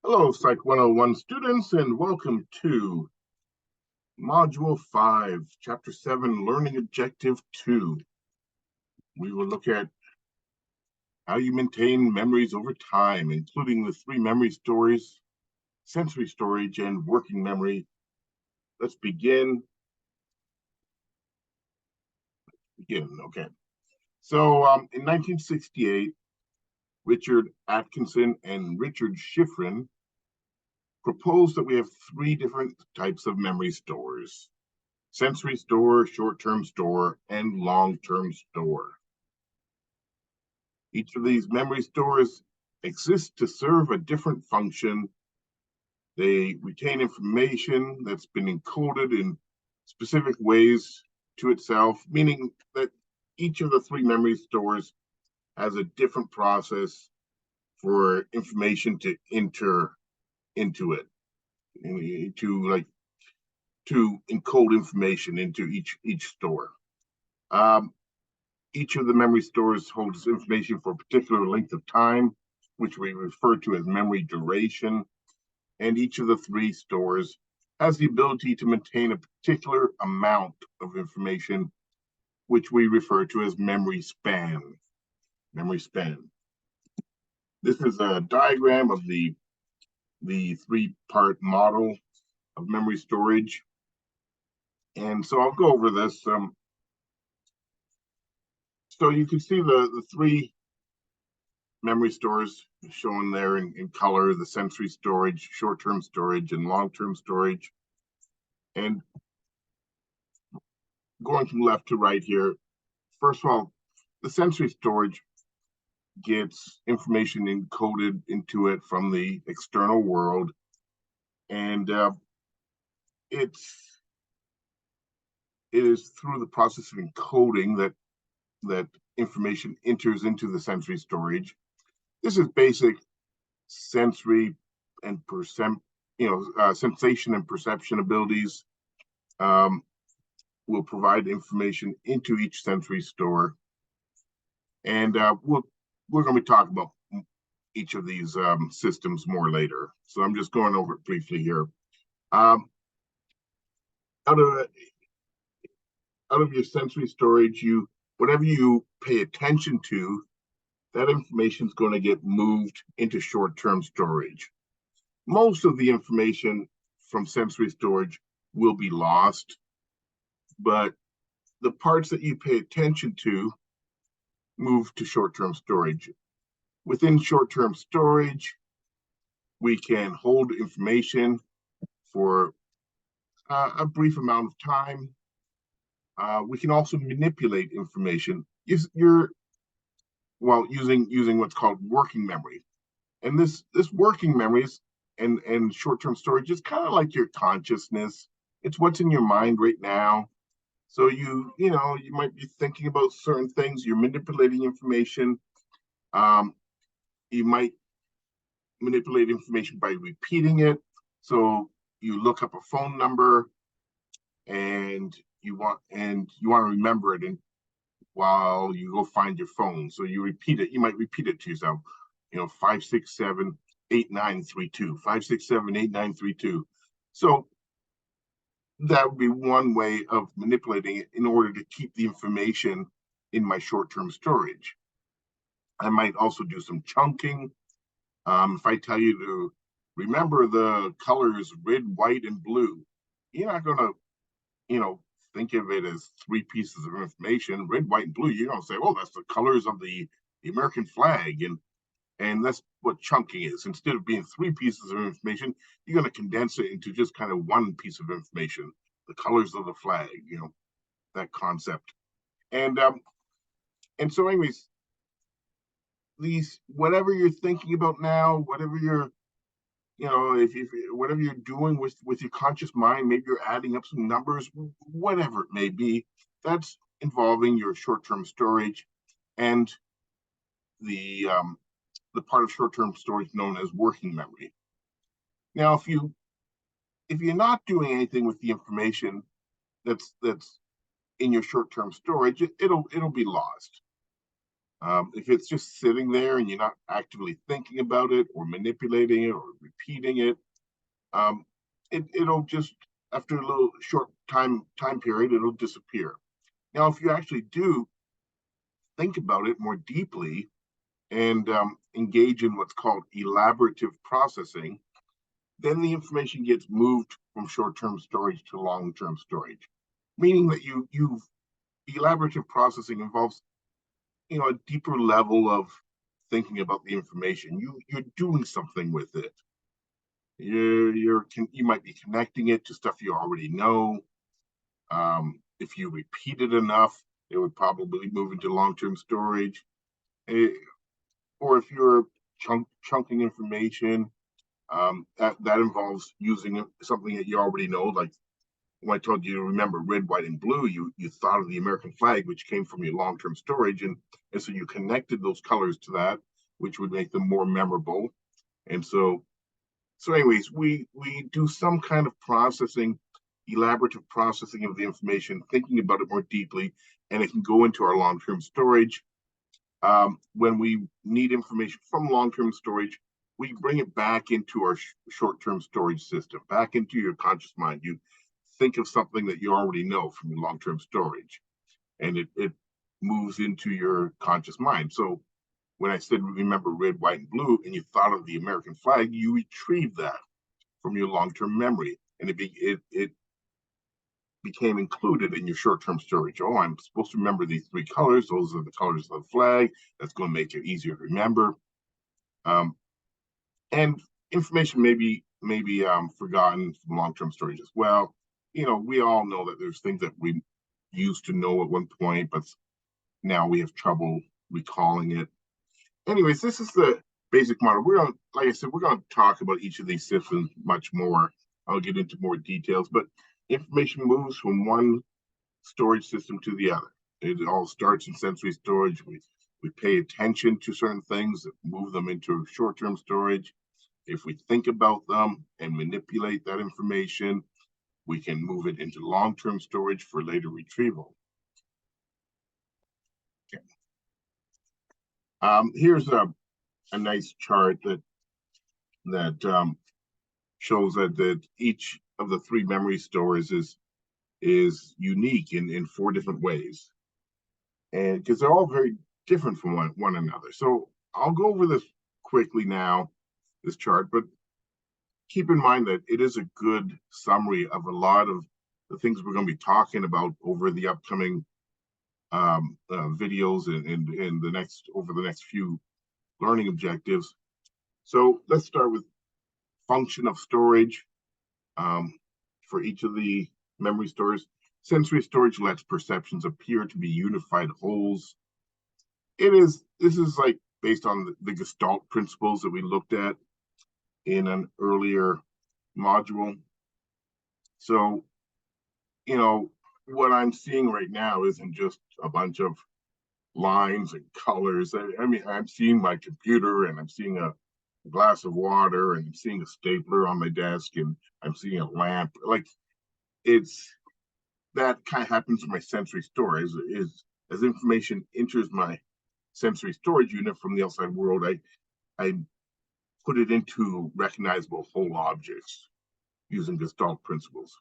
Hello, Psych 101 students, and welcome to Module 5, Chapter 7, Learning Objective 2. We will look at how you maintain memories over time, including the three memory stores, sensory storage, and working memory. Let's begin. Okay. So in 1968, Richard Atkinson and Richard Shiffrin proposed that we have three different types of memory stores: sensory store, short-term store, and long-term store. Each of these memory stores exists to serve a different function. They retain information that's been encoded in specific ways to itself, meaning that each of the three memory stores has a different process for information to enter into it, to encode information into each store. Each of the memory stores holds information for a particular length of time, which we refer to as memory duration. And each of the three stores has the ability to maintain a particular amount of information, which we refer to as memory span. Memory span. This is a diagram of the three-part model of memory storage. And so I'll go over this. So you can see the three memory stores shown there in color: the sensory storage, short-term storage, and long-term storage. And going from left to right here, first of all, the sensory storage gets information encoded into it from the external world, and it is through the process of encoding that information enters into the sensory storage. This is basic sensory and sensation and perception abilities. Will provide information into each sensory store, and we're going to be talking about each of these systems more later. So I'm just going over it briefly here. Out of your sensory storage, whatever you pay attention to, that information is going to get moved into short-term storage. Most of the information from sensory storage will be lost, but the parts that you pay attention to move to short-term storage. Within short-term storage, we can hold information for a brief amount of time. We can also manipulate information using what's called working memory. And this working memories and short-term storage is kind of like your consciousness. It's what's in your mind right now. So you might be thinking about certain things. You're manipulating information. You might manipulate information by repeating it. So you look up a phone number and you want to remember it while you go find your phone. So you repeat it. You might repeat it to yourself. 567-8932. 567-8932. So that would be one way of manipulating it in order to keep the information in my short-term storage. I might also do some chunking. If I tell you to remember the colors red, white, and blue, you're not going to, think of it as three pieces of information: red, white, and blue. You're going to say, "Oh, that's the colors of the American flag," and that's what chunking is. Instead of being three pieces of information, you're going to condense it into just kind of one piece of information: the colors of the flag. That concept. And so, anyways, whatever you're thinking about now, whatever you're whatever you're doing with your conscious mind, maybe you're adding up some numbers, whatever it may be, that's involving your short-term storage and the part of short-term storage known as working memory. Now, if you're not doing anything with the information that's in your short-term storage, it'll be lost. If it's just sitting there and you're not actively thinking about it or manipulating it or repeating it, um, it'll just, after a little short time period, it'll disappear. Now, if you actually do think about it more deeply and engage in what's called elaborative processing, then the information gets moved from short-term storage to long-term storage, meaning that you've elaborative processing involves, a deeper level of thinking about the information. You're doing something with it. You might be connecting it to stuff you already know. If you repeat it enough, it would probably move into long-term storage. Or if you're chunking information, that involves using something that you already know. Like when I told you to remember red, white, and blue, you thought of the American flag, which came from your long-term storage, and so you connected those colors to that, which would make them more memorable. And so anyways, we do some kind of processing, elaborative processing of the information, thinking about it more deeply, and it can go into our long-term storage. When we need information from long-term storage, we bring it back into our short-term storage system, back into your conscious mind. You think of something that you already know from your long-term storage, and it moves into your conscious mind. So when I said remember red, white, and blue, and you thought of the American flag, you retrieve that from your long-term memory, and it became included in your short-term storage. Oh, I'm supposed to remember these three colors. Those are the colors of the flag. That's going to make it easier to remember. And information may be forgotten from long-term storage as well. We all know that there's things that we used to know at one point, but now we have trouble recalling it. Anyways, this is the basic model. Like I said, we're going to talk about each of these systems much more. I'll get into more details, but information moves from one storage system to the other. It all starts in sensory storage. We pay attention to certain things that move them into short-term storage. If we think about them and manipulate that information, we can move it into long-term storage for later retrieval. Okay. Here's a nice chart that shows that each of the three memory stores is unique in four different ways, and because they're all very different from one another. So I'll go over this quickly now, this chart, but keep in mind that it is a good summary of a lot of the things we're going to be talking about over the upcoming videos and over the next few learning objectives. So let's start with function of storage. For each of the memory stores, sensory storage lets perceptions appear to be unified wholes. This is like based on the Gestalt principles that we looked at in an earlier module. So, what I'm seeing right now isn't just a bunch of lines and colors. I mean, I'm seeing my computer, and I'm seeing a glass of water, and I'm seeing a stapler on my desk, and I'm seeing a lamp. Like, it's that kind of happens in my sensory storage. Is as information enters my sensory storage unit from the outside world, I put it into recognizable whole objects using Gestalt principles.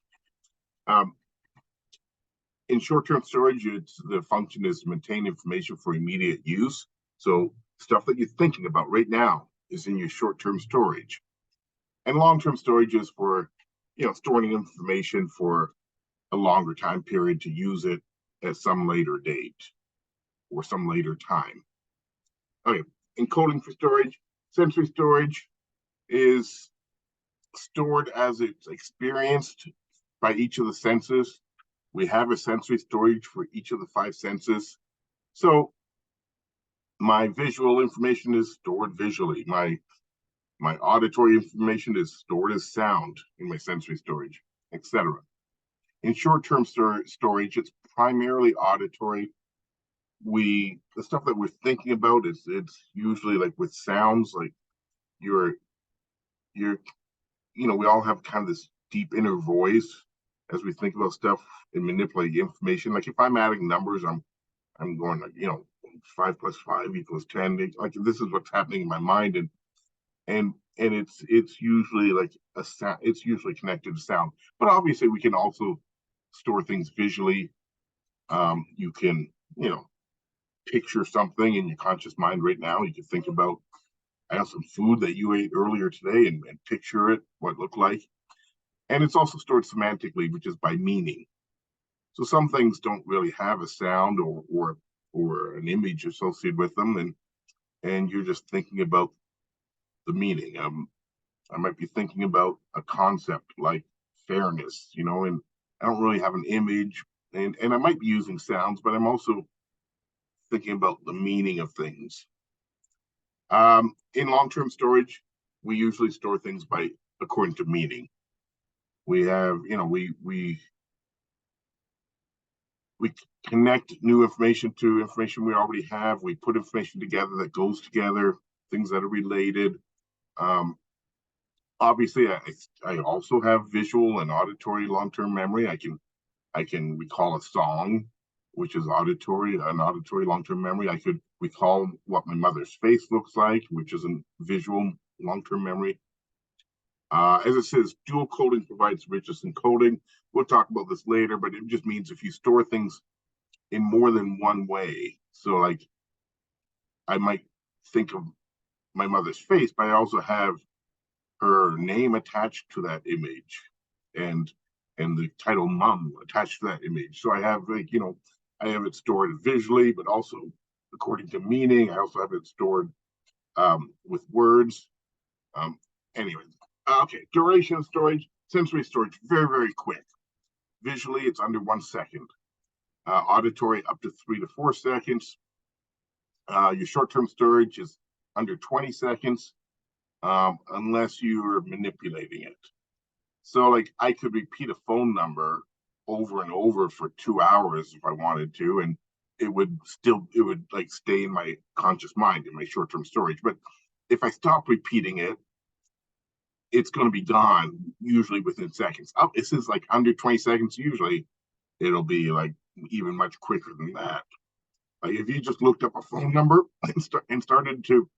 In short-term storage, the function is to maintain information for immediate use. So stuff that you're thinking about right now is in your short-term storage. And long-term storage is for, storing information for a longer time period to use it at some later date or some later time. Okay, encoding for storage. Sensory storage is stored as it's experienced by each of the senses. We have a sensory storage for each of the five senses. So my visual information is stored visually. My auditory information is stored as sound in my sensory storage, etc. In short-term storage, it's primarily auditory. The stuff that we're thinking about it's usually like with sounds, like we all have kind of this deep inner voice as we think about stuff and manipulate information. Like if I'm adding numbers, I'm going like, 5 plus 5 equals 10. Like this is what's happening in my mind, and it's usually like a sound. It's usually connected to sound, but obviously we can also store things visually. You can, you know, picture something in your conscious mind right now. You can think about, I have some food that you ate earlier today, and picture it, what it looked like. And it's also stored semantically, which is by meaning. So some things don't really have a sound or an image associated with them, and you're just thinking about the meaning. I might be thinking about a concept like fairness, you know, and I don't really have an image, and I might be using sounds, but I'm also thinking about the meaning of things. In long-term storage, we usually store things by according to meaning. We have, you know, we connect new information to information we already have. We put information together that goes together, things that are related. Um, Obviously, I also have visual and auditory long-term memory. I can recall a song, which is an auditory long-term memory. I could recall what my mother's face looks like, which is a visual long-term memory. As it says, dual coding provides richness in coding. We'll talk about this later, but it just means if you store things in more than one way. So like I might think of my mother's face, but I also have her name attached to that image and the title mom attached to that image. So I have, like, you know, I have it stored visually, but also according to meaning. I also have it stored with words. Um, anyway, okay, duration of storage, sensory storage, very, very quick. Visually, it's under 1 second. Auditory, up to 3 to 4 seconds. Your short-term storage is under 20 seconds, unless you're manipulating it. So like I could repeat a phone number over and over for 2 hours if I wanted to, and it would like stay in my conscious mind in my short-term storage. But if I stop repeating it, it's going to be gone usually within seconds. Oh, this is like under 20 seconds. Usually it'll be like even much quicker than that. Like if you just looked up a phone number and started to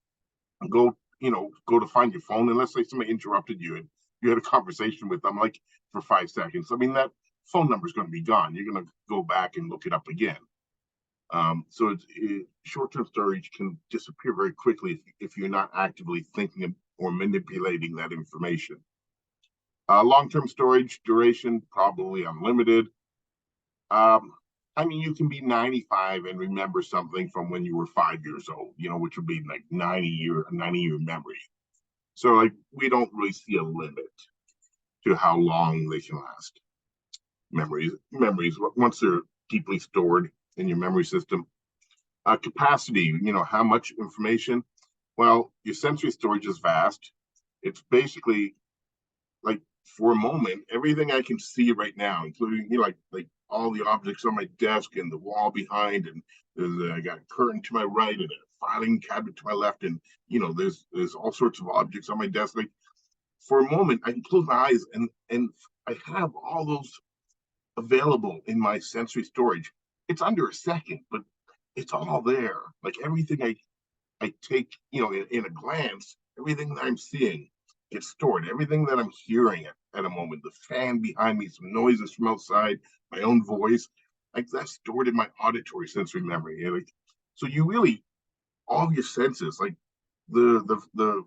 go, you know, go to find your phone, and let's say somebody interrupted you and you had a conversation with them like for 5 seconds. I mean, that phone number is going to be gone. You're going to go back and look it up again. So short-term storage can disappear very quickly if you're not actively thinking or manipulating that information. Long-term storage duration, probably unlimited. Um, I mean, you can be 95 and remember something from when you were 5 years old, you know, which would be like 90-year memory. So like we don't really see a limit to how long they can last. Memories once they're deeply stored in your memory system. Capacity, you know, how much information? Well, your sensory storage is vast. It's basically like for a moment, everything I can see right now, including, you know, like all the objects on my desk and the wall behind, and I got a curtain to my right and a filing cabinet to my left, and you know, there's all sorts of objects on my desk. Like for a moment, I can close my eyes and I have all those available in my sensory storage. It's under a second, but it's all there. Like everything I take, you know, in a glance, everything that I'm seeing gets stored. Everything that I'm hearing at a moment, the fan behind me, some noises from outside, my own voice, like that's stored in my auditory sensory memory. And like, so you really, all your senses, like the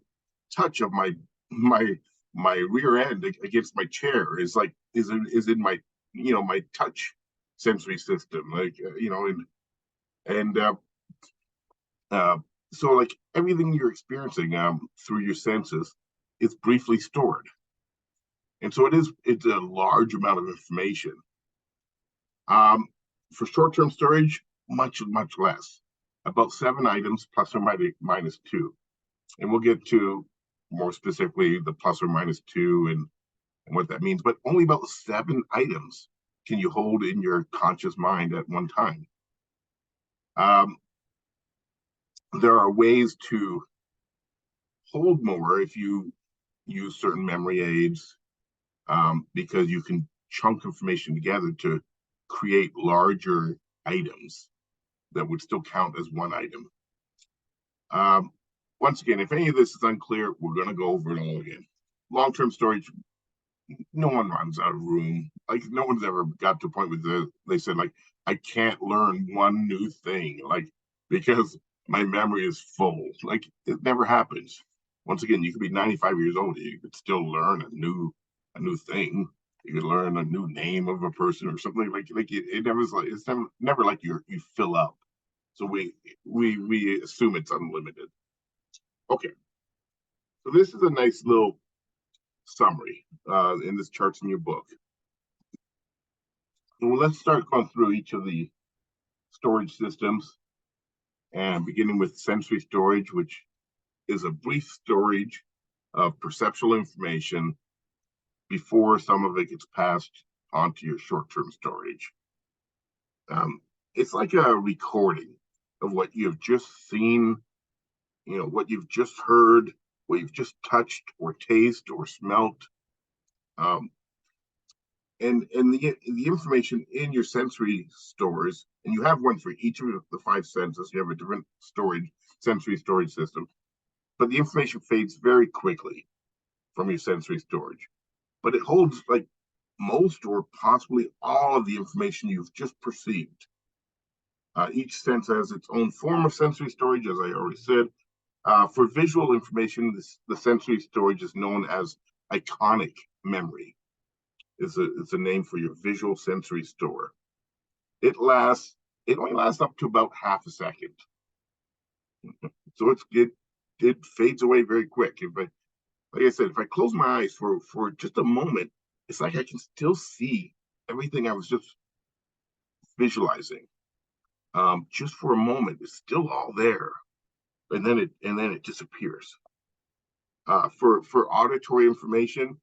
touch of my rear end against my chair is in my, you know, my touch sensory system, like you know, and uh, so like everything you're experiencing through your senses is briefly stored, and so it's a large amount of information. Um, for short-term storage, much less, about 7 items plus or minus two, and we'll get to more specifically the plus or minus two and what that means. But only about 7 items can you hold in your conscious mind at one time. Um, there are ways to hold more if you use certain memory aids, because you can chunk information together to create larger items. that would still count as one item. Once again, if any of this is unclear, we're going to go over it all again. Long-term storage, no one runs out of room. Like, no one's ever got to a point where they said, like, I can't learn one new thing, like, because my memory is full. Like, it never happens. Once again, you could be 95 years old, you could still learn a new thing. You could learn a new name of a person or something. Like it never is like, it's never like you fill up. So we assume it's unlimited. Okay, so this is a nice little summary in this charts in your book. So let's start going through each of the storage systems, and beginning with sensory storage, which is a brief storage of perceptual information before some of it gets passed onto your short-term storage. It's like a recording of what you've just seen, what you've just heard, what you've just touched or tasted or smelt. And the information in your sensory stores, and you have one for each of the five senses. You have a different sensory storage system, but the information fades very quickly from your sensory storage. But it holds like most or possibly all of the information you've just perceived. Each sense has its own form of sensory storage, as I already said. For visual information, the sensory storage is known as iconic memory. It's a name for your visual sensory store. It only lasts up to about half a second. So it fades away very quick. Like I said, if I close my eyes for just a moment, it's like I can still see everything I was just visualizing. Just for a moment, it's still all there, and then it disappears. For auditory information,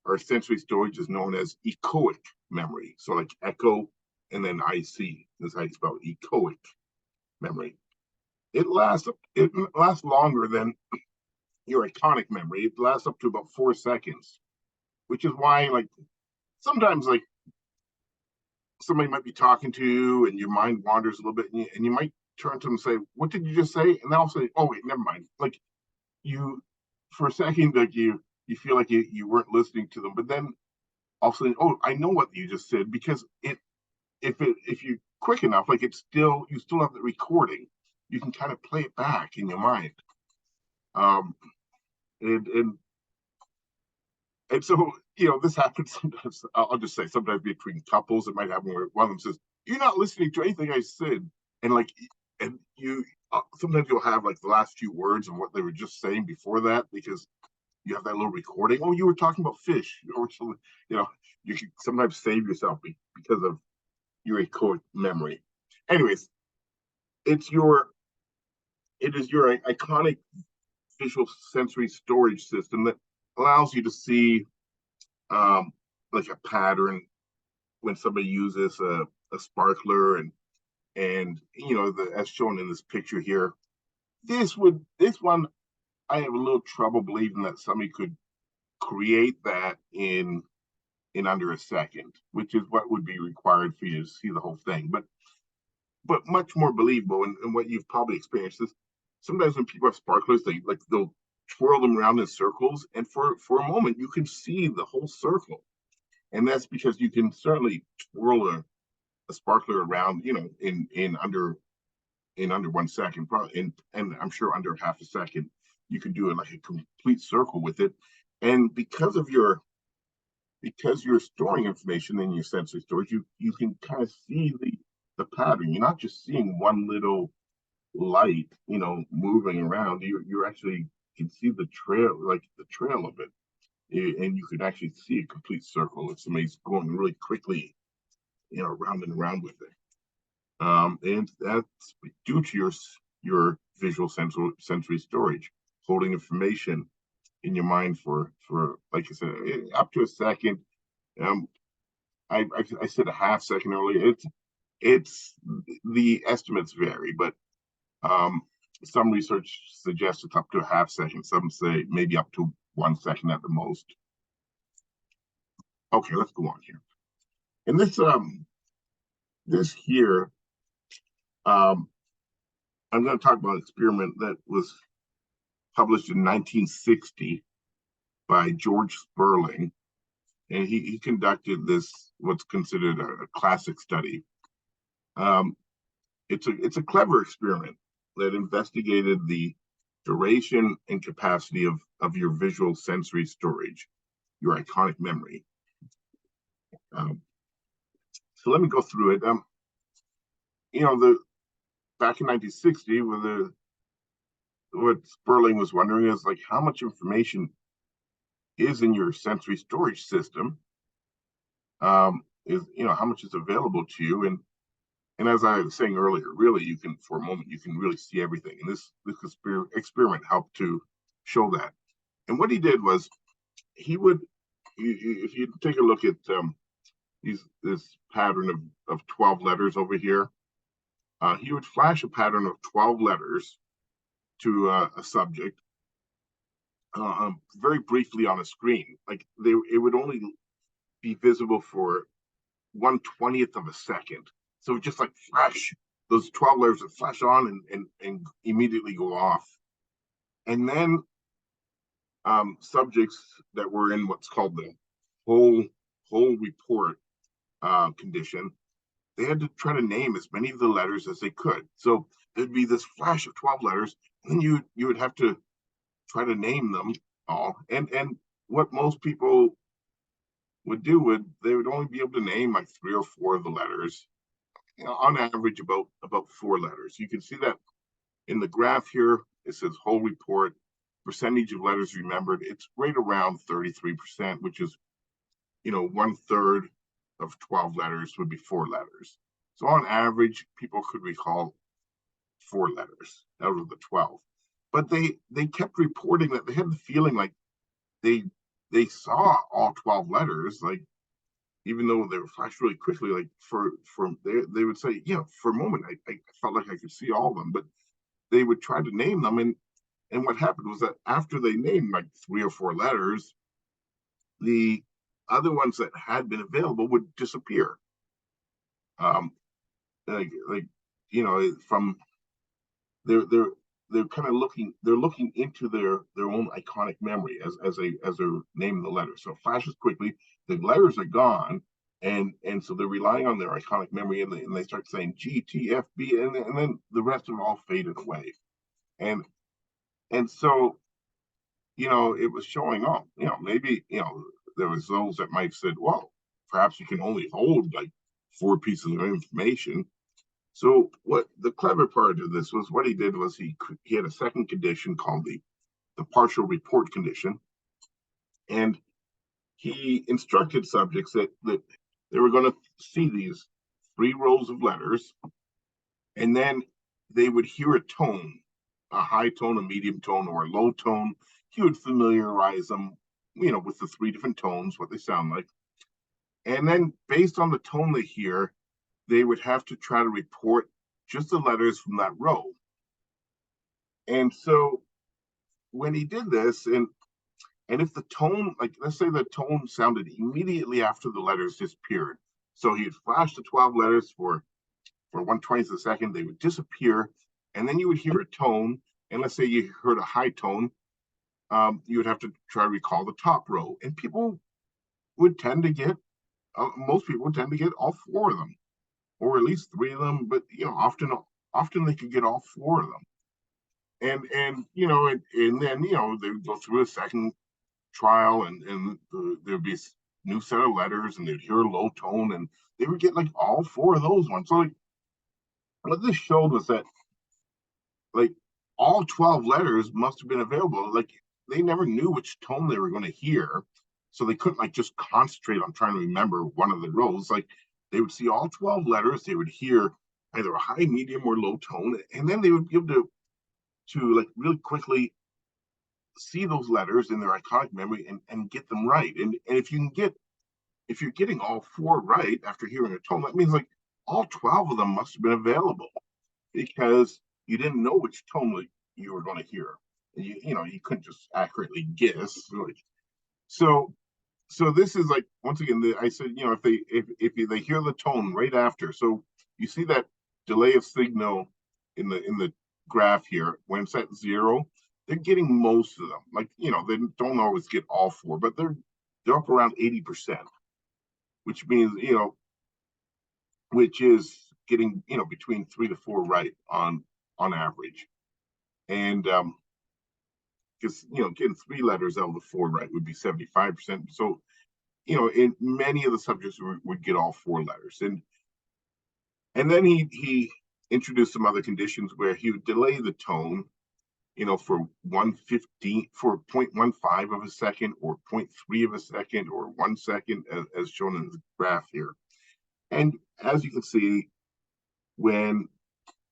our sensory storage is known as echoic memory. So like echo and then IC. That's how you spell it, echoic memory. It lasts longer than your iconic memory. It lasts up to about 4 seconds, which is why, like, sometimes, like, somebody might be talking to you and your mind wanders a little bit, and you might turn to them and say, "What did you just say?" And they'll say, "Oh, wait, never mind." Like, you, for a second, like you feel like you weren't listening to them, but then all of a sudden, oh, I know what you just said, because if you're quick enough, like, you still have the recording. You can kind of play it back in your mind. And so, this happens sometimes. I'll just say, sometimes between couples, it might happen where one of them says, "You're not listening to anything I said," and you sometimes you'll have like the last few words of what they were just saying before that, because you have that little recording. Oh, you were talking about fish, or something. You can sometimes save yourself because of your echoic memory. Anyways, it is your iconic visual sensory storage system that allows you to see like a pattern when somebody uses a sparkler, and as shown in this picture here. This one, I have a little trouble believing that somebody could create that in under a second, which is what would be required for you to see the whole thing. But much more believable, and what you've probably experienced is sometimes when people have sparklers, they'll twirl them around in circles, and for a moment you can see the whole circle, and that's because you can certainly twirl a sparkler around, in under 1 second, probably, and I'm sure under half a second, you can do it like a complete circle with it. And because you're storing information in your sensory storage, you can kind of see the pattern. You're not just seeing one little light, moving around. You actually can see the trail, of it, and you can actually see a complete circle if somebody's going really quickly, round and around with it. And that's due to your visual sensory storage, holding information in your mind for like I said, up to a second. I said a half second earlier. It's the estimates vary, but some research suggests it's up to a half second. Some say maybe up to 1 second at the most. Okay, let's go on here. And this here Um, I'm going to talk about an experiment that was published in 1960 by George Sperling, and he conducted this what's considered a classic study. Um, it's a clever experiment that investigated the duration and capacity of your visual sensory storage, your iconic memory. Um, so let me go through it. The back in 1960, what Sperling was wondering is like how much information is in your sensory storage system. Is how much is available to you, and as I was saying earlier, really you can for a moment you can really see everything, and this experiment helped to show that. And what he did was he would, if you take a look at this pattern of 12 letters over here, he would flash a pattern of 12 letters to a subject very briefly on a screen. Like it would only be visible for 1/20th of a second. So just like flash, those 12 letters would flash on and immediately go off. And then subjects that were in what's called the whole report condition, they had to try to name as many of the letters as they could. So there'd be this flash of 12 letters, and then you would have to try to name them all. And what most people would do would they would only be able to name like 3 or 4 of the letters, on average about 4 letters. You can see that in the graph here. It says whole report percentage of letters remembered. It's right around 33%, which is 1/3 of 12 letters would be 4 letters. So on average, people could recall 4 letters out of the 12. But they kept reporting that they had the feeling like they they saw all 12 letters, like even though they were flashed really quickly, like for they would say, for a moment I felt like I could see all of them, but they would try to name them, and what happened was that after they named like 3 or 4 letters, the other ones that had been available would disappear. Um, like from they're they're kind of looking into their own iconic memory as they're naming the letters. So it flashes quickly, the letters are gone, and so they're relying on their iconic memory, and they start saying G T F B, and then the rest of it all faded away, and so it was showing up. Maybe there was those that might have said, well, perhaps you can only hold like 4 pieces of information. So what the clever part of this was, what he did was he had a second condition called the partial report condition, and he instructed subjects that they were going to see these 3 rows of letters, and then they would hear a tone, a high tone, a medium tone, or a low tone. He would familiarize them, with the 3 different tones, what they sound like, and then based on the tone they hear, they would have to try to report just the letters from that row. And so when he did this, and if the tone, like let's say the tone sounded immediately after the letters disappeared, so he'd flash the 12 letters for 1/20th of a second, they would disappear, and then you would hear a tone, and let's say you heard a high tone, you would have to try to recall the top row, and people would tend to get, most people would tend to get all 4 of them, or at least 3 of them, but often they could get all 4 of them. And then they would go through a second trial, and there'd be a new set of letters, and they'd hear a low tone, and they would get like all 4 of those ones. So like what this showed was that like all 12 letters must have been available. Like they never knew which tone they were going to hear, so they couldn't like just concentrate on trying to remember one of the rows. Like they would see all 12 letters, they would hear either a high, medium, or low tone, and then they would be able to like really quickly see those letters in their iconic memory and get them right. And if you're getting all 4 right after hearing a tone, that means like all 12 of them must have been available, because you didn't know which tone like you were going to hear. You couldn't just accurately guess. So so this is like, once again, I said, if they hear the tone right after, so you see that delay of signal in the graph here, when it's at 0, they're getting most of them. Like, they don't always get all 4, but they're up around 80%, which means, which is getting, between 3 to 4 right on average. And because getting 3 letters out of the 4 right would be 75%. So, in many of the subjects would get all 4 letters. And then he introduced some other conditions where he would delay the tone, for 1/15, for 0.15 of a second, or 0.3 of a second, or 1 second, as shown in the graph here. And as you can see, when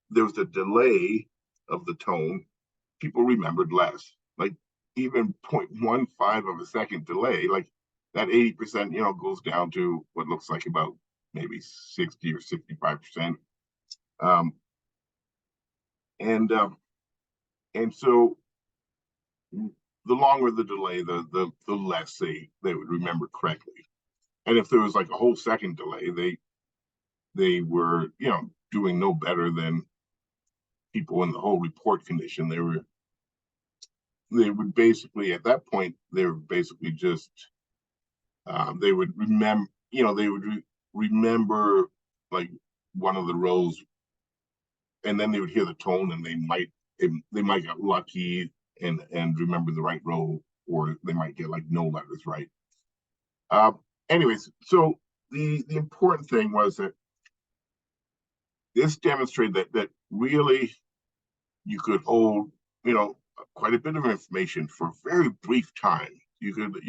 there was a delay of the tone, people remembered less. Like, even 0.15 of a second delay, like that 80%, goes down to what looks like about maybe 60 or 65%. And so the longer the delay, the less they would remember correctly. And if there was like a whole second delay, they were, doing no better than people in the whole report condition. They would basically, at that point, they were basically just, they would remember, remember like one of the rows, and then they would hear the tone, and they might get lucky and remember the right row, or they might get like no letters right. Anyways, so the important thing was that this demonstrated that really you could hold, quite a bit of information for a very brief time. You could,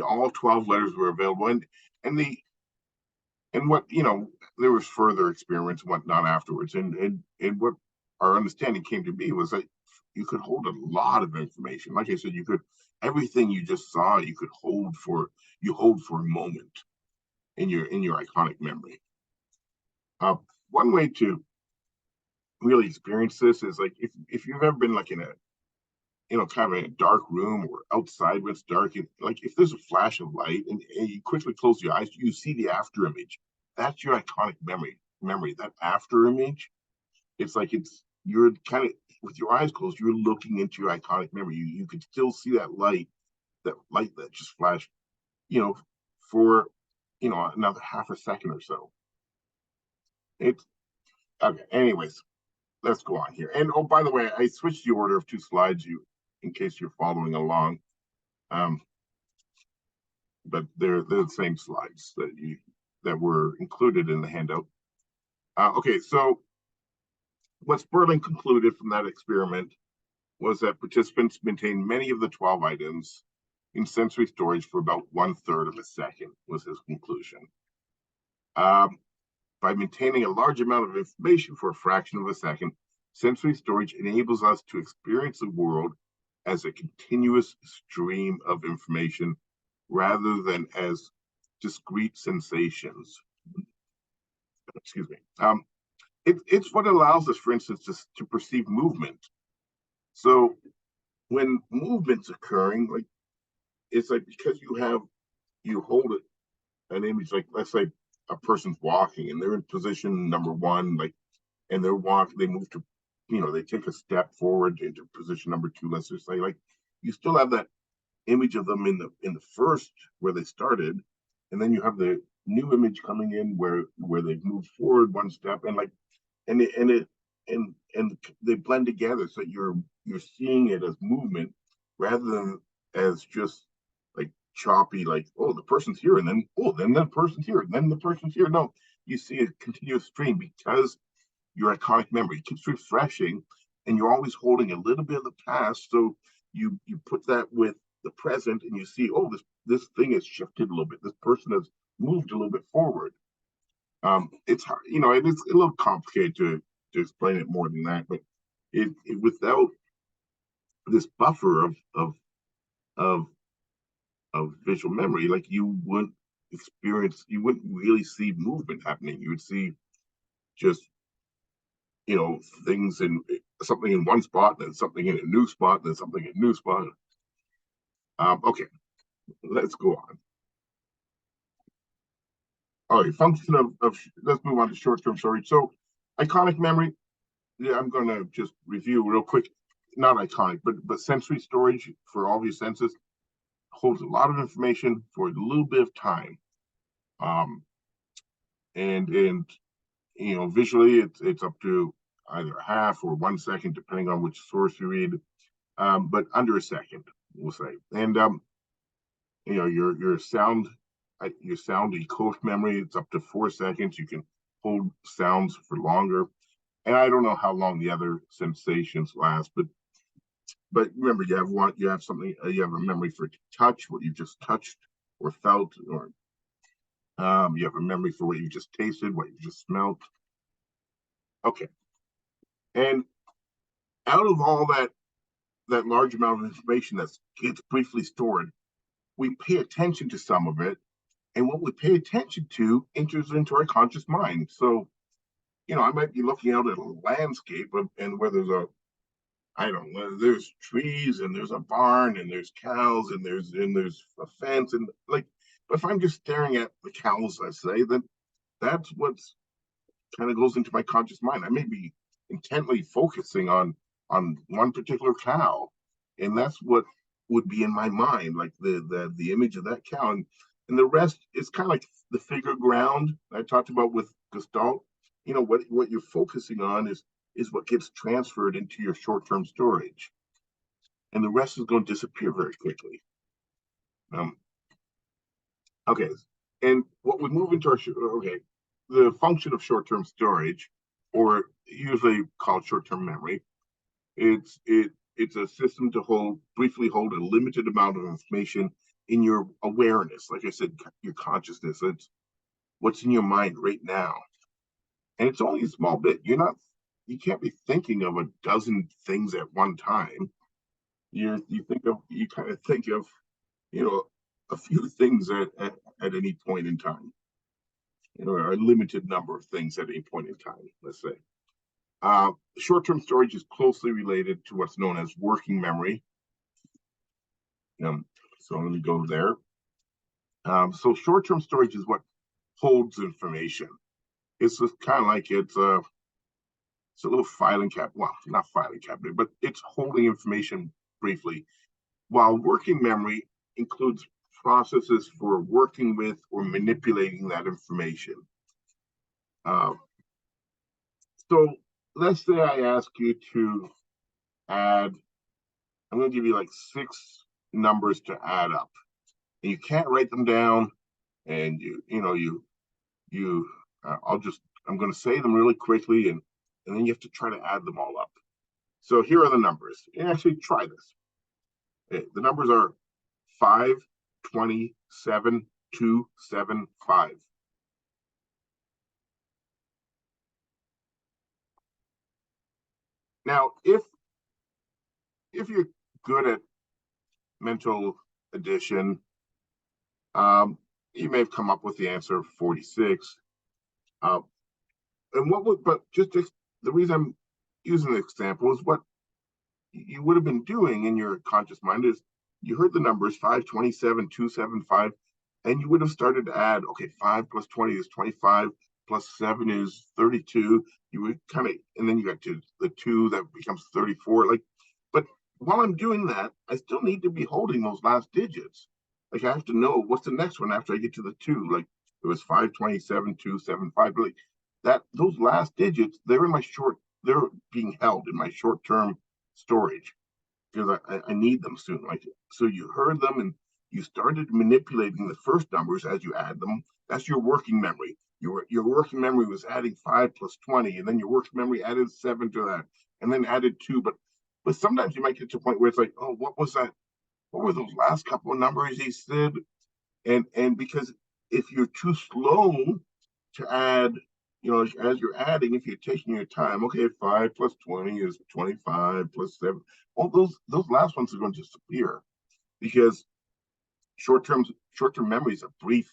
all 12 letters were available, and what, there was further experiments and whatnot afterwards, and what our understanding came to be was that you could hold a lot of information. Like I said, you could, everything you just saw, you could hold for a moment in your iconic memory. One way to really experience this is like if you've ever been like in a, kind of in a dark room or outside when it's dark, and like if there's a flash of light and you quickly close your eyes, you see the after image. That's your iconic memory. That after image, it's like you're kind of, with your eyes closed, you're looking into your iconic memory. You can still see that light that just flashed, for another half a second or so. It's okay. Anyways, let's go on here. And oh, by the way, I switched the order of 2 slides, in case you're following along. But they're the same slides that were included in the handout. Okay, so what Sperling concluded from that experiment was that participants maintained many of the 12 items in sensory storage for about 1/3 of a second, was his conclusion. By maintaining a large amount of information for a fraction of a second, sensory storage enables us to experience the world as a continuous stream of information rather than as discrete sensations. Excuse me. It's what allows us, for instance, to perceive movement. So when movement's occurring, like it's like because you hold an image, like let's say a person's walking and they're in position number 1, like, and they move to, they take a step forward into position number 2, let's just say, like, you still have that image of them in the first where they started, and then you have the new image coming in where they've moved forward 1 step, and like, and they blend together, so you're seeing it as movement rather than as just like choppy, like, oh, the person's here, and then the person's here, and then the person's here. No, you see a continuous stream because your iconic memory keeps refreshing, and you're always holding a little bit of the past. So you put that with the present, and you see, oh, this thing has shifted a little bit. This person has moved a little bit forward. It's hard, it's a little complicated to explain it more than that, but it without this buffer of visual memory, like you wouldn't really see movement happening. You would see just, things in something in one spot, and then something in a new spot, and then something in a new spot. Okay, let's go on. All right, function of let's move on to short-term storage. So Iconic memory, yeah, I'm going to just review real quick. Not iconic, but sensory storage for all of your senses holds a lot of information for a little bit of time. Um, and visually, it's up to either a half or 1 second, depending on which source you read. But under a second, we'll say. And your sound, echoic memory, it's up to 4 seconds. You can hold sounds for longer. And I don't know how long the other sensations last, but remember, you have something, you have a memory for touch, what you just touched or felt, or you have a memory for what you just tasted, what you just smelled. Okay, and out of all that large amount of information that gets briefly stored, we pay attention to some of it, and what we pay attention to enters into our conscious mind. So, I might be looking out at a landscape and where there's I don't know, there's trees and there's a barn and there's cows and there's a fence and like, but if I'm just staring at the cows, let's say, then that's what's kind of goes into my conscious mind. I may be intently focusing on one particular cow, and that's what would be in my mind, like the image of that cow, and the rest is kind of like the figure ground I talked about with Gestalt. What you're focusing on is what gets transferred into your short-term storage, and the rest is going to disappear very quickly. Um, okay, and what we move into the function of short-term storage, or usually called short-term memory, it's a system to briefly hold a limited amount of information in your awareness. Like I said, your consciousness. It's what's in your mind right now, and it's only a small bit. You can't be thinking of a dozen things at one time. You kind of think of you know a few things at any point in time. A limited number of things at any point in time. Let's say. Short-term storage is closely related to what's known as working memory. So let me go there. So short-term storage is what holds information. It's just kind of like it's a little filing cabinet. Well, not filing cabinet, but it's holding information briefly. While working memory includes processes for working with or manipulating that information. Uh, so let's say I ask you to add. I'm going to give you like 6 numbers to add up, and you can't write them down. And I'm going to say them really quickly, and then you have to try to add them all up. So here are the numbers. And actually try this. The numbers are 5, 20, 7, 2, 7, 5. Now, if you're good at mental addition, you may have come up with the answer 46. But just the reason I'm using the example is what you would have been doing in your conscious mind is you heard the numbers 5, 27, 2, 7, 5, and you would have started to add, okay, 5 plus 20 is 25, plus 7 is 32. You would and then you got to the 2, that becomes 34. But while I'm doing that, I still need to be holding those last digits. Like I have to know what's the next one after I get to the 2. Like it was 5, 27, 2, 7, 5. Like those last digits, they're being held in my short-term storage because I need them soon. So you heard them and you started manipulating the first numbers as you add them. That's your working memory. Your working memory was adding 5 plus 20, and then your working memory added 7 to that, and then added 2. But sometimes you might get to a point where it's like, oh, what was that? What were those last couple of numbers he said? And because if you're too slow to add, as you're adding, if you're taking your time, okay, 5 plus 20 is 25 plus 7. All those last ones are going to disappear because short-term memory is a brief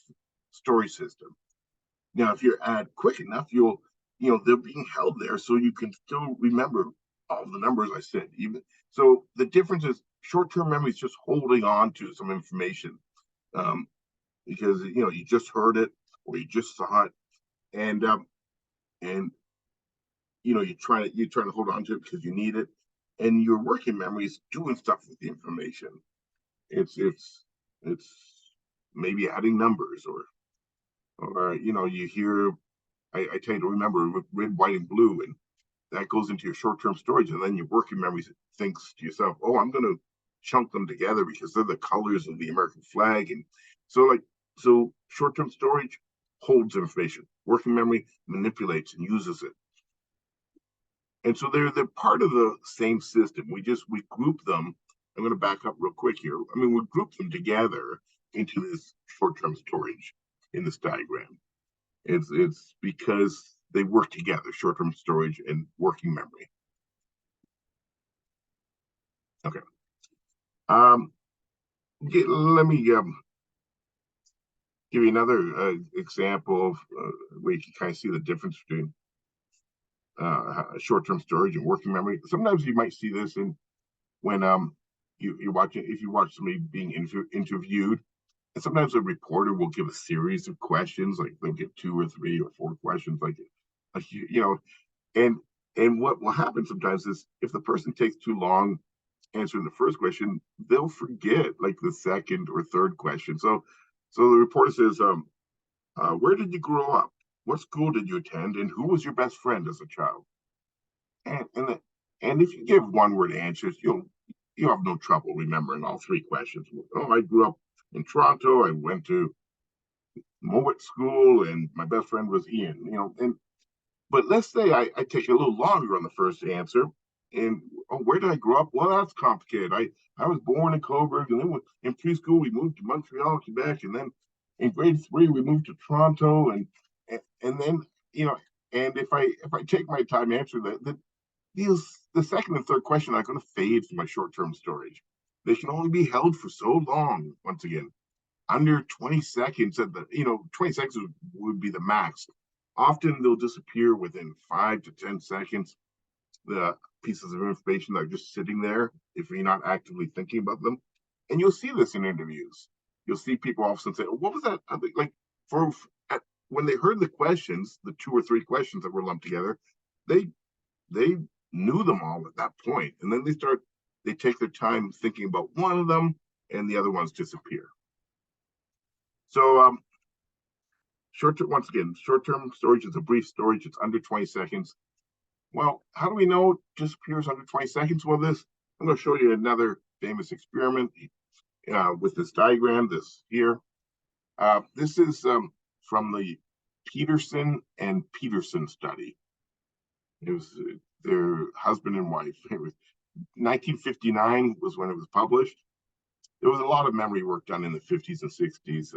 storage system. Now, if you add quick enough, they're being held there, so you can still remember all the numbers I said. Even so, the difference is short-term memory is just holding on to some information because you just heard it or you just saw it, and you're trying to hold on to it because you need it, and your working memory is doing stuff with the information. It's maybe adding numbers, or you hear, I tend to remember with red, white, and blue, and that goes into your short-term storage, and then your working memory thinks to yourself, oh, I'm going to chunk them together because they're the colors of the American flag. And so short-term storage holds information, working memory manipulates and uses it. And so they're part of the same system. We group them. I'm going to back up real quick here. I mean, we group them together into this short-term storage in this diagram. It's because they work together, short-term storage and working memory. Okay. Let me give you another example of where you can kind of see the difference between short-term storage and working memory. Sometimes you might see this when you're watching, if you watch somebody being interviewed, and sometimes a reporter will give a series of questions, like they'll get 2 or 3 or 4 questions, and what will happen sometimes is if the person takes too long answering the first question, they'll forget like the second or third question. So the reporter says, where did you grow up? What school did you attend? And who was your best friend as a child? And if you give one-word answers, you'll have no trouble remembering all 3 questions. Oh, I grew up in Toronto. I went to Mowat School, and my best friend was Ian. But let's say I take a little longer on the first answer. And where did I grow up? Well, that's complicated. I was born in Cobourg, and then in preschool we moved to Montreal, Quebec, and then in grade 3 we moved to Toronto, and then and if I take my time answering that, the second and third question are going to fade from my short-term storage. They can only be held for so long. Once again, under 20 seconds 20 seconds would be the max. Often they'll disappear within 5 to 10 seconds. The pieces of information that are just sitting there if you're not actively thinking about them. And you'll see this in interviews. You'll see people often say, what was that? Like when they heard the questions, the 2 or 3 questions that were lumped together, they knew them all at that point. And then they take their time thinking about one of them, and the other ones disappear. So once again, short-term storage is a brief storage. It's under 20 seconds. Well, how do we know it disappears under 20 seconds? Well, I'm going to show you another famous experiment with this diagram, this here. This is from the Peterson and Peterson study. It was their husband and wife. It was 1959 was when it was published. There was a lot of memory work done in the 50s and 60s.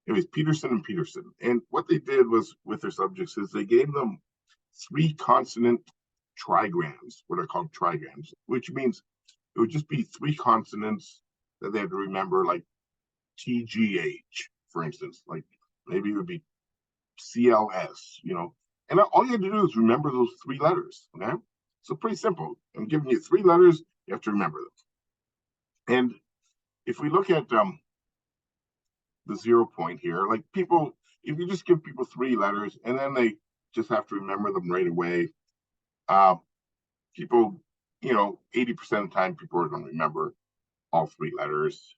It was Peterson and Peterson. And what they did was with their subjects is they gave them 3 consonant trigrams, what are called trigrams, which means it would just be 3 consonants that they had to remember, like TGH, for instance, like maybe it would be CLS, and all you had to do is remember those 3 letters. Okay, so pretty simple. I'm giving you 3 letters, you have to remember them. And if we look at the 0 point here, like people, if you just give people 3 letters and then they just have to remember them right away, people, 80% of the time people are going to remember all 3 letters.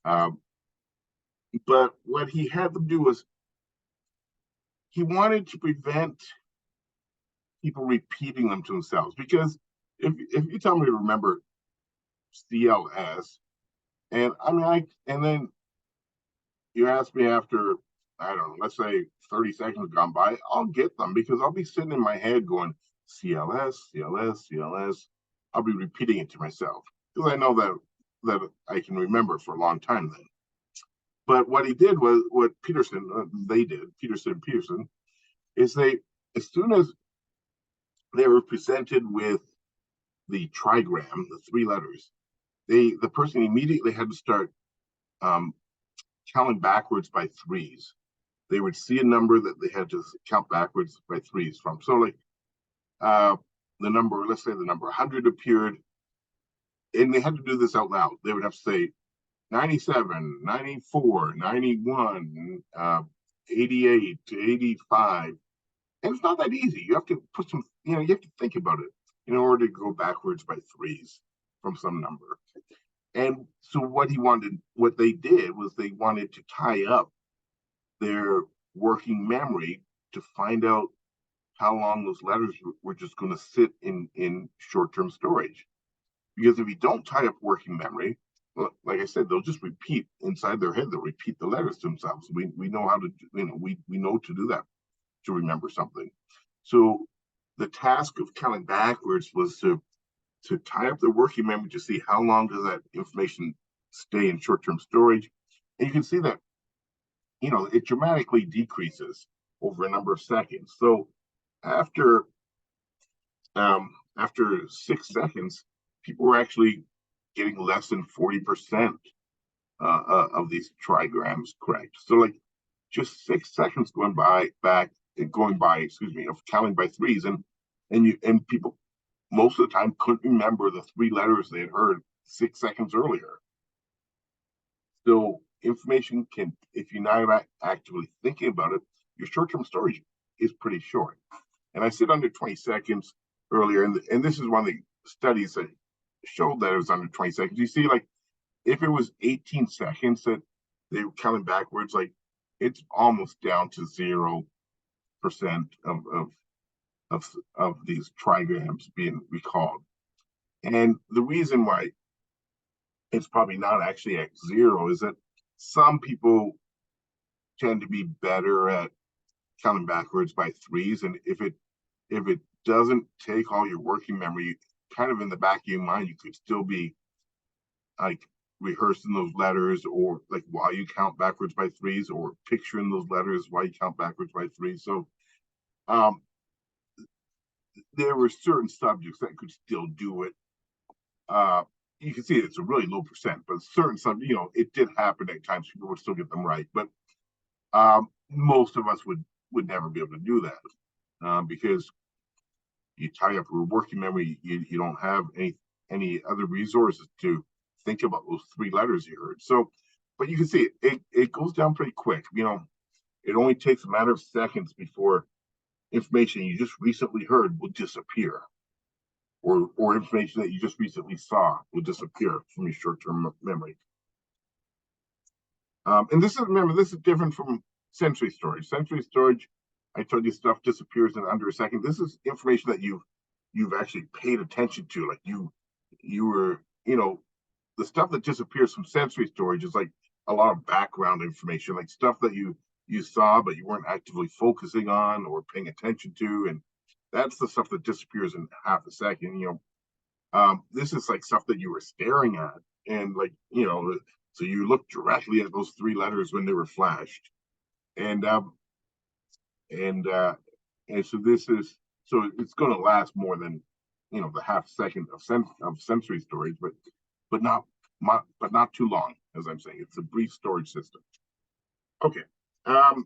But what he had them do was he wanted to prevent people repeating them to themselves, because if you tell me to remember CLS, and then you ask me after, I don't know, let's say 30 seconds gone by, I'll get them because I'll be sitting in my head going CLS, CLS, CLS. I'll be repeating it to myself because I know that I can remember for a long time then. But what he did was, what Peterson and Peterson, is as soon as they were presented with the trigram, the 3 letters, the person immediately had to start counting backwards by 3s. They would see a number that they had to count backwards by 3s from. So like the number, let's say the number 100 appeared, and they had to do this out loud. They would have to say 97, 94, 91, 88, 85. And it's not that easy. You have to put some you have to think about it in order to go backwards by threes from some number. And so what they did was they wanted to tie up their working memory to find out how long those letters were just going to sit in short-term storage. Because if you don't tie up working memory, like I said, they'll just repeat inside their head. They'll repeat the letters to themselves. We know how to, we know to do that, to remember something. So the task of counting backwards was to tie up the working memory to see how long does that information stay in short-term storage. And you can see that, it dramatically decreases over a number of seconds. So after 6 seconds, people were actually getting less than 40% of these trigrams correct. So like just 6 seconds going by, of counting by threes, and people most of the time couldn't remember the three letters they had heard 6 seconds earlier. So information can, if you're not actively thinking about it, your short-term storage is pretty short. And I said under 20 seconds earlier, and this is one of the studies that showed that it was under 20 seconds. You see, like, if it was 18 seconds that they were counting backwards, like, it's almost down to 0% of these trigrams being recalled. And the reason why it's probably not actually at 0 is that some people tend to be better at counting backwards by threes, and if it doesn't take all your working memory, kind of in the back of your mind, you could still be like rehearsing those letters, or like while you count backwards by threes, or picturing those letters while you count backwards by threes. So there were certain subjects that could still do it. You can see it's a really low percent, but certain subjects, it did happen at times. People would still get them right, but most of us would never be able to do that because you tie up your working memory. You don't have any other resources to think about those three letters you heard. So, but you can see it goes down pretty quick. It only takes a matter of seconds before information you just recently heard will disappear, or information that you just recently saw will disappear from your short-term memory. And this is different from sensory storage. Sensory storage, I told you, stuff disappears in under a second. This is information that you've actually paid attention to. Like you were, the stuff that disappears from sensory storage is like a lot of background information, like stuff that you saw but you weren't actively focusing on or paying attention to, and that's the stuff that disappears in half a second. This is like stuff that you were staring at, and like, so you look directly at those three letters when they were flashed, and so it's going to last more than the half second of sensory storage, but not too long. As I'm saying, it's a brief storage system. Okay, let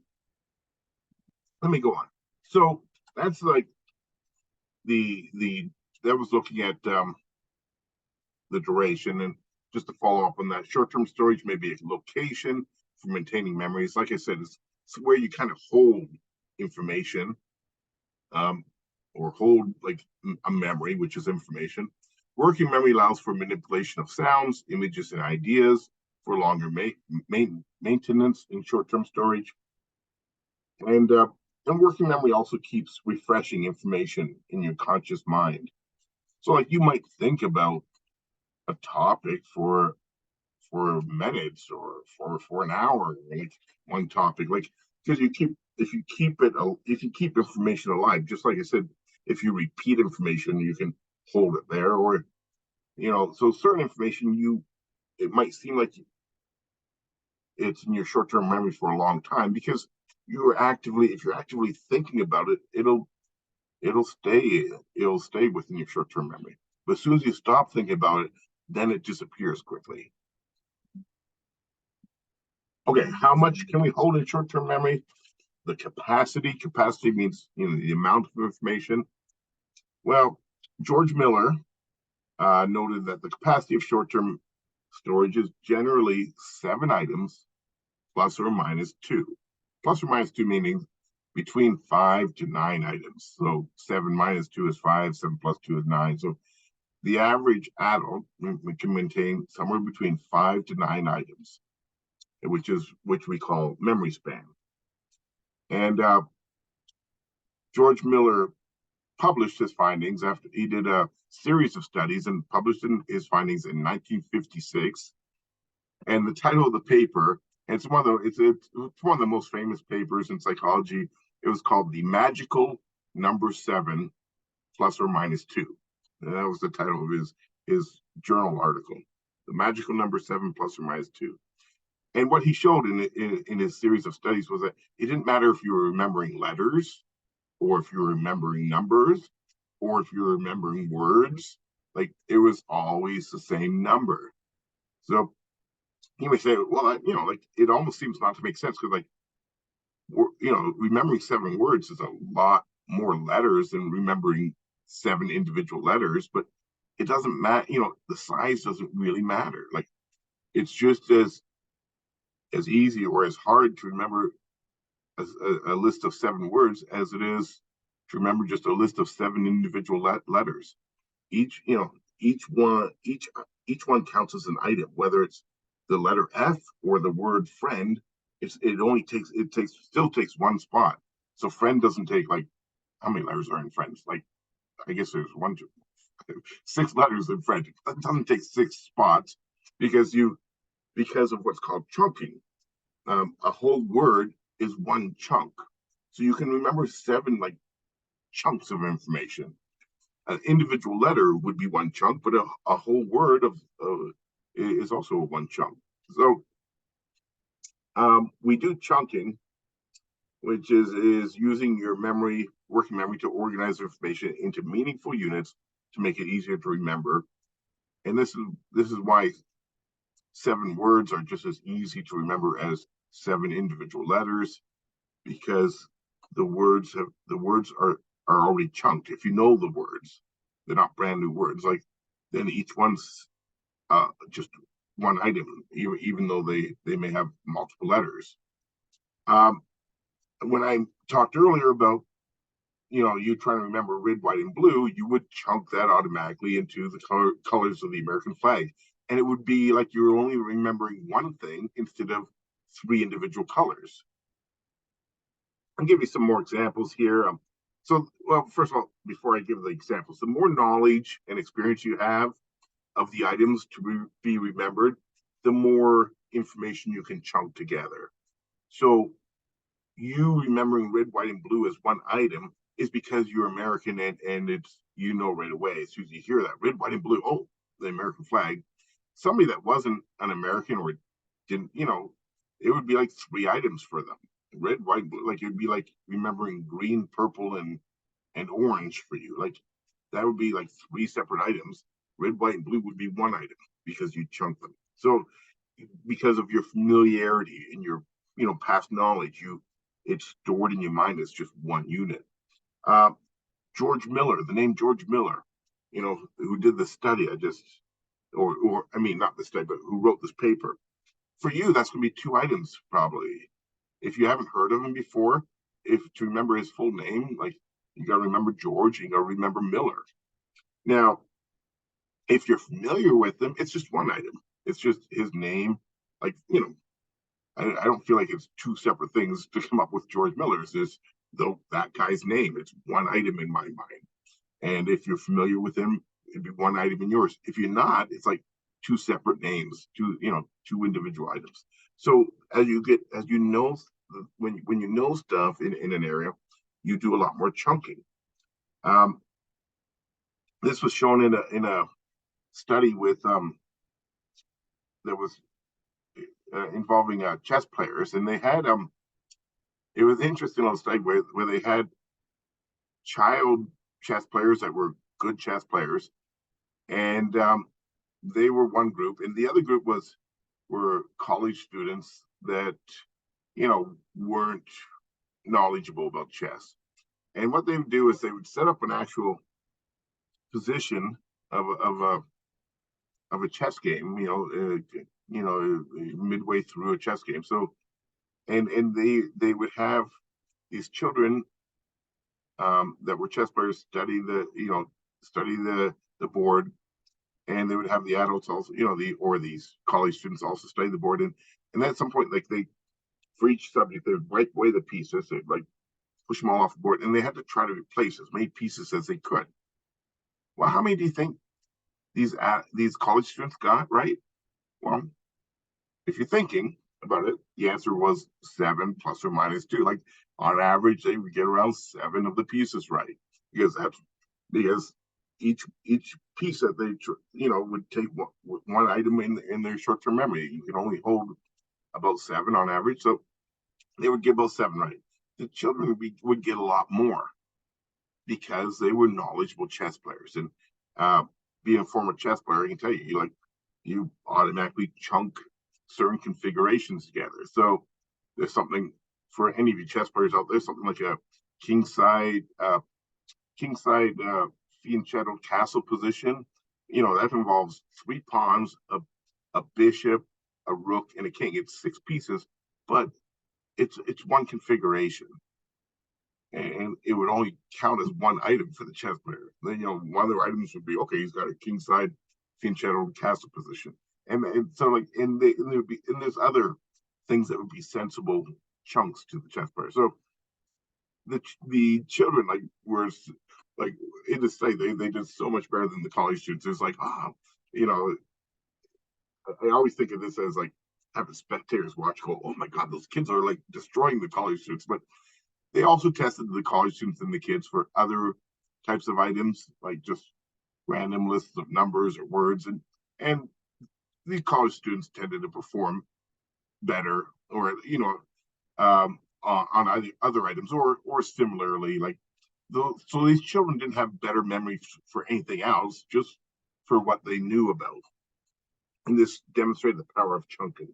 me go on. So that's like that was looking at the duration. And just to follow up on that, short-term storage may be a location for maintaining memories. Like I said, it's where you kind of hold information, or hold like a memory, which is information. Working memory allows for manipulation of sounds, images, and ideas for longer maintenance in short-term storage. And working memory also keeps refreshing information in your conscious mind. So like you might think about a topic for minutes, or for an hour, like one topic, like, because if you keep information alive, just like I said, if you repeat information, you can hold it there, or so certain information, it might seem like it's in your short-term memory for a long time because if you're actively thinking about it, it'll stay within your short-term memory. But as soon as you stop thinking about it, then it disappears quickly. Okay, how much can we hold in short-term memory? The capacity means the amount of information. Well, George Miller noted that the capacity of short-term storage is generally 7 items plus or minus 2. Plus or minus 2 meaning between 5 to 9 items. So 7 minus 2 is 5, 7 plus 2 is 9. So the average adult can maintain somewhere between 5 to 9 items, which we call memory span. And George Miller published his findings after he did a series of studies and published his findings in 1956. And the title of the paper, and it's one of the most famous papers in psychology. It was called "The Magical Number 7 Plus or Minus 2." And that was the title of his journal article, "The Magical Number 7 Plus or Minus 2." And what he showed in his series of studies was that it didn't matter if you were remembering letters, or if you're remembering numbers, or if you're remembering words, like it was always the same number. So you may say, well, like it almost seems not to make sense because, like, remembering 7 words is a lot more letters than remembering 7 individual letters, but it doesn't matter. The size doesn't really matter. Like, it's just as easy or as hard to remember a list of 7 words as it is to remember just a list of 7 individual letters. Each one counts as an item, whether it's the letter F or the word friend. It still takes one spot. So friend doesn't take, like, how many letters are in friends? Like, I guess there's 6 letters in friend. It doesn't take 6 spots because of what's called chunking. A whole word is one chunk. So you can remember 7 like chunks of information. An individual letter would be one chunk, but a whole word is also one chunk. So we do chunking, which is using your working memory, to organize information into meaningful units to make it easier to remember. And this is why 7 words are just as easy to remember as 7 individual letters, because the words are already chunked. If you know the words, they're not brand new words. Like, then each one's just one item, even though they may have multiple letters. When I talked earlier about you trying to remember red, white, and blue, you would chunk that automatically into the colors of the American flag, and it would be like you're only remembering one thing instead of 3 individual colors. I'll give you some more examples here. First of all, before I give the examples, the more knowledge and experience you have of the items to be remembered, the more information you can chunk together. So you remembering red, white, and blue as one item is because you're American, and it's, right away, as soon as you hear that red, white, and blue, oh, the American flag. Somebody that wasn't an American or didn't, it would be like 3 items for them. Red, white, blue. Like, it'd be like remembering green, purple, and orange for you. Like, that would be like 3 separate items. Red, white, and blue would be one item because you chunk them. So because of your familiarity and your past knowledge, it's stored in your mind as just one unit. George Miller, the name George Miller, who did the study, not the study, but who wrote this paper. For you, that's going to be 2 items probably. If you haven't heard of him before, to remember his full name, like, you got to remember George, you got to remember Miller. Now, if you're familiar with him, it's just one item. It's just his name. Like, I don't feel like it's 2 separate things to come up with George Miller. It's just that guy's name. It's one item in my mind. And if you're familiar with him, it'd be one item in yours. If you're not, it's like 2 separate names, 2 individual items. So when you know stuff in an area, you do a lot more chunking. This was shown in a study with that was involving chess players, and they had it was interesting on the study where they had child chess players that were good chess players, and they were one group, and the other group were college students that weren't knowledgeable about chess. And what they would do is they would set up an actual position of a chess game, midway through a chess game. So, and they would have these children that were chess players study the board, and they would have the adults also, these college students also study the board, and at some point, like they for each subject, they would wipe away the pieces, they'd like push them all off the board, and they had to try to replace as many pieces as they could. Well, how many do you think these college students got right? Well, if you're thinking about it, the answer was 7 plus or minus 2. Like on average, they would get around 7 of the pieces right, because each piece that they would take one item in their short term memory. You can only hold about 7 on average, so they would get about 7 right. The children would get a lot more because they were knowledgeable chess players, and being a former chess player, I can tell you, you automatically chunk certain configurations together. So there's something for any of you chess players out there, something like a kingside fianchetto castle position. That involves 3 pawns, a bishop, a rook, and a king. It's 6 pieces, but it's one configuration, and it would only count as one item for the chess player. Then one of the items would be, okay, he's got a kingside fianchetto castle position, and so like and there's other things that would be sensible chunks to the chess player. So the children were like in the state, they did so much better than the college students. It's like, you know I always think of this as like having spectators watch, go, oh my god, those kids are like destroying the college students. But they also tested the college students and the kids for other types of items, like just random lists of numbers or words, and these college students tended to perform better, or on other items, or similarly, like so these children didn't have better memory for anything else, just for what they knew about, and this demonstrated the power of chunking.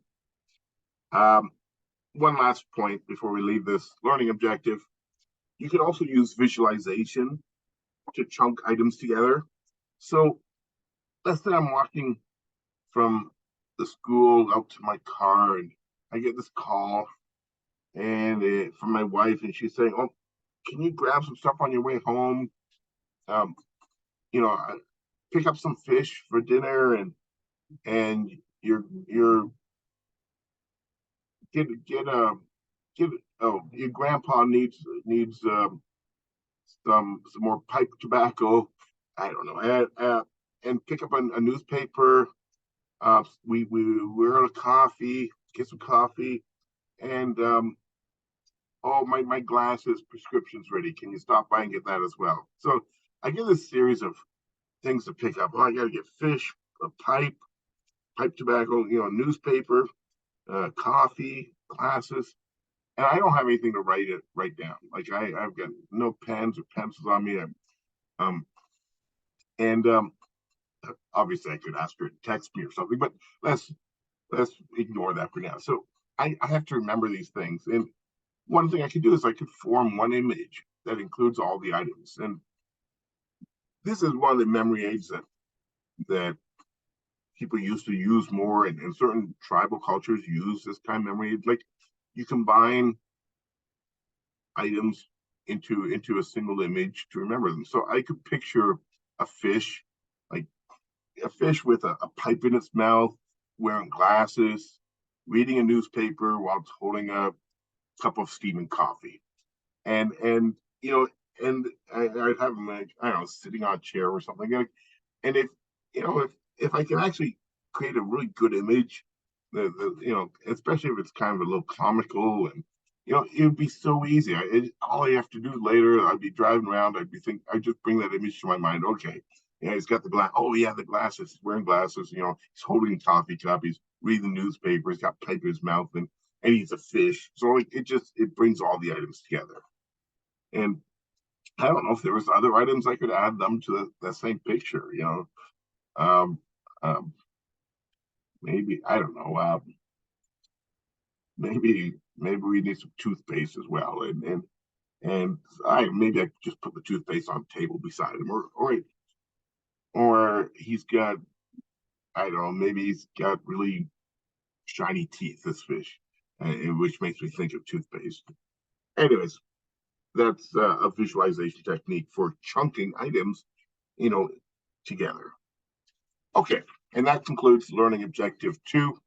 One last point before we leave this learning objective: you can also use visualization to chunk items together. So let's say I'm walking from the school out to my car, and I get this call from my wife, and she's saying, "Oh, can you grab some stuff on your way home? Um, you know, pick up some fish for dinner, and your get get your grandpa needs some more pipe tobacco. I don't know, and pick up a newspaper. We're at a coffee, get some coffee, and oh, my glasses prescription's ready. Can you stop by and get that as well?" So I get this series of things to pick up. Oh, I got to get fish, a pipe tobacco, newspaper, coffee, glasses, and I don't have anything to write down. Like I've got no pens or pencils on me. Um, and obviously I could ask her to text me or something, but let's ignore that for now. So I have to remember these things, and one thing I could do is I could form one image that includes all the items, and this is one of the memory aids that people used to use more, and certain tribal cultures use this kind of memory. Like you combine items into a single image to remember them. So I could picture a fish, like a fish with a pipe in its mouth, wearing glasses, reading a newspaper while holding a cup of steaming coffee, and and I'd have him, like, I don't know, sitting on a chair or something. And if I can actually create a really good image, especially if it's kind of a little comical, and it would be so easy. All I have to do later, I'd be driving around, I'd just bring that image to my mind. Okay, he's got the glass. Oh yeah, the glasses. He's wearing glasses. He's holding a coffee cup. He's reading the newspaper. He's got pipe in his mouth, and he's a fish. So like, it brings all the items together. And I don't know if there was other items I could add them to the same picture. Um, um, maybe I don't know. Maybe we need some toothpaste as well, and maybe I could just put the toothpaste on the table beside him, or he's got, I don't know, maybe he's got really shiny teeth. This fish, which makes me think of toothpaste. Anyways, that's a visualization technique for chunking items, you know, together. Okay, and that concludes learning objective 2.